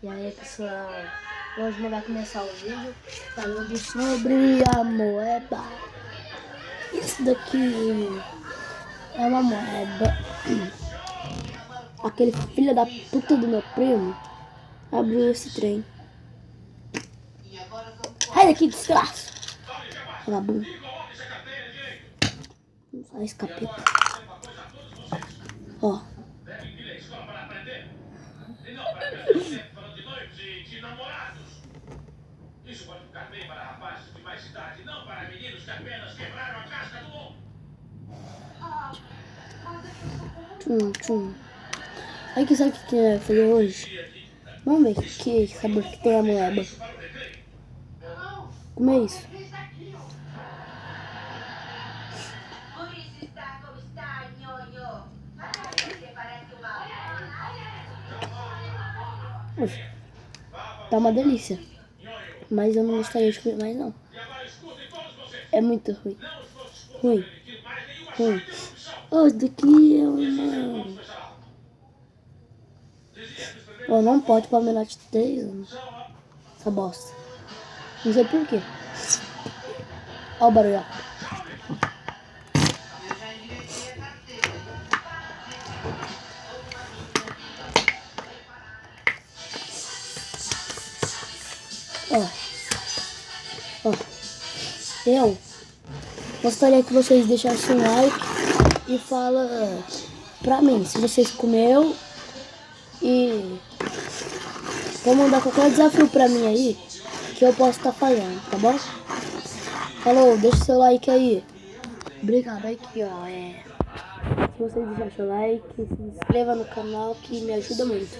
E aí, pessoal, hoje nós vamos começar o vídeo falando sobre a moeda. Isso daqui é uma moeda. Aquele filho da puta do meu primo abriu esse trem. Sai daqui, desgraça! Vagabundo. Vamos usar esse capeta. Ó. Isso pode ficar bem para rapazes de mais idade, não para meninos que apenas quebraram a casca do ovo. Tchum. Aí que sabe o que vai fazer hoje? Vamos ver que sabor que tem a moeda. Como é isso? Poxa, tá uma delícia. Mas eu não gostaria de comer mais não. É muito ruim. Ruim. Oh, isso daqui é uma... Oh, não pode para menor de 3 anos. Essa bosta. Não sei por quê. Olha o barulho. Eu gostaria que vocês deixassem um like e fala pra mim se vocês comeu e vou mandar qualquer desafio pra mim aí que eu posso estar fazendo, tá bom? Falou, deixa seu like aí. Obrigado aqui, ó. Se vocês deixarem seu like, se inscreva no canal que me ajuda muito.